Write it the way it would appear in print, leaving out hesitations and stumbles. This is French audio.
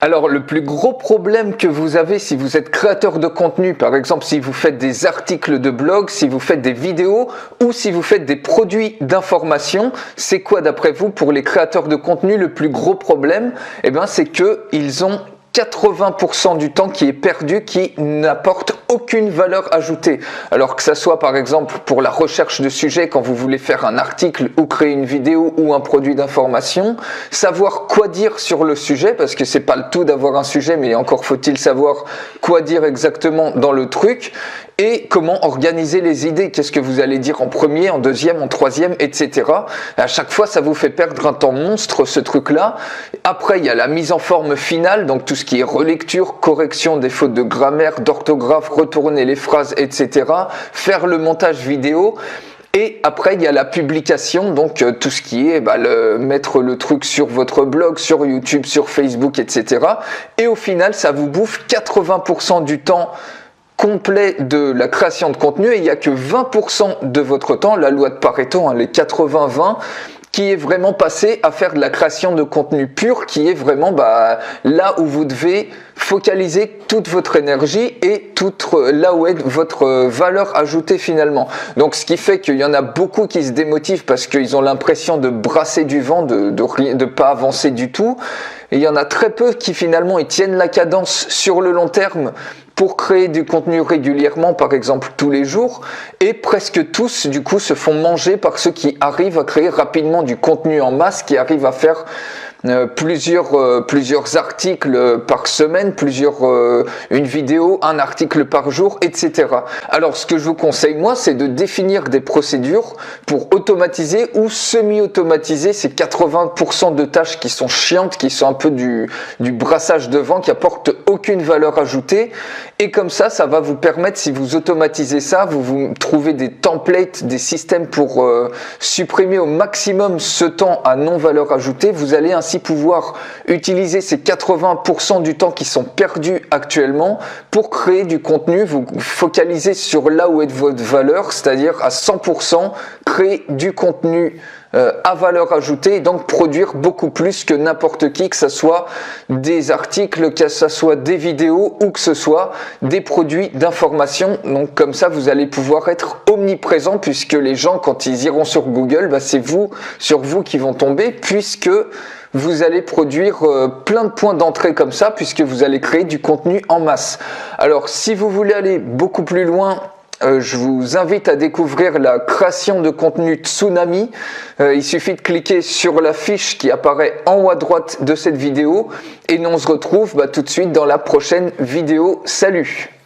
Alors, le plus gros problème que vous avez si vous êtes créateur de contenu, par exemple si vous faites des articles de blog, si vous faites des vidéos ou si vous faites des produits d'information, c'est quoi d'après vous pour les créateurs de contenu le plus gros problème? Eh bien, c'est qu'ils ont 80% du temps qui est perdu, qui n'apporte aucune valeur ajoutée. Alors que ça soit par exemple pour la recherche de sujets quand vous voulez faire un article ou créer une vidéo ou un produit d'information, savoir quoi dire sur le sujet, parce que c'est pas le tout d'avoir un sujet, mais encore faut-il savoir quoi dire exactement dans le truc, et comment organiser les idées, qu'est-ce que vous allez dire en premier, en deuxième, en troisième, etc. À chaque fois, ça vous fait perdre un temps monstre, ce truc-là. Après, il y a la mise en forme finale, donc tout ce qui est relecture, correction des fautes de grammaire, d'orthographe, retourner les phrases, etc. Faire le montage vidéo. Et après, il y a la publication, donc tout ce qui est mettre le truc sur votre blog, sur YouTube, sur Facebook, etc. Et au final, ça vous bouffe 80% du temps complet de la création de contenu, et il n'y a que 20% de votre temps, la loi de Pareto, les 80-20, qui est vraiment passé à faire de la création de contenu pur, qui est vraiment là où vous devez focaliser toute votre énergie et là où est votre valeur ajoutée finalement. Donc ce qui fait qu'il y en a beaucoup qui se démotivent parce qu'ils ont l'impression de brasser du vent, de pas avancer du tout. Et il y en a très peu qui finalement ils tiennent la cadence sur le long terme pour créer du contenu régulièrement, par exemple tous les jours, et presque tous du coup se font manger par ceux qui arrivent à créer rapidement du contenu en masse, qui arrivent à faire plusieurs articles par semaine, une vidéo, un article par jour, etc. Alors ce que je vous conseille moi, c'est de définir des procédures pour automatiser ou semi-automatiser ces 80% de tâches qui sont chiantes, qui sont un peu du brassage de vent, qui apportent aucune valeur ajoutée. Et comme ça va vous permettre, si vous automatisez ça, vous trouvez des templates, des systèmes pour supprimer au maximum ce temps à non-valeur ajoutée. Vous allez ainsi pouvoir utiliser ces 80% du temps qui sont perdus actuellement pour créer du contenu. Vous focalisez sur là où est votre valeur, c'est-à-dire à 100% créer du contenu à valeur ajoutée, et donc produire beaucoup plus que n'importe qui, que ce soit des articles, que ce soit des vidéos ou que ce soit des produits d'information. Donc comme ça, vous allez pouvoir être omniprésent, puisque les gens, quand ils iront sur Google, c'est sur vous qui vont tomber, puisque vous allez produire plein de points d'entrée comme ça, puisque vous allez créer du contenu en masse. Alors si vous voulez aller beaucoup plus loin, je vous invite à découvrir la création de contenu Tsunami. Il suffit de cliquer sur la fiche qui apparaît en haut à droite de cette vidéo, et nous on se retrouve tout de suite dans la prochaine vidéo. Salut!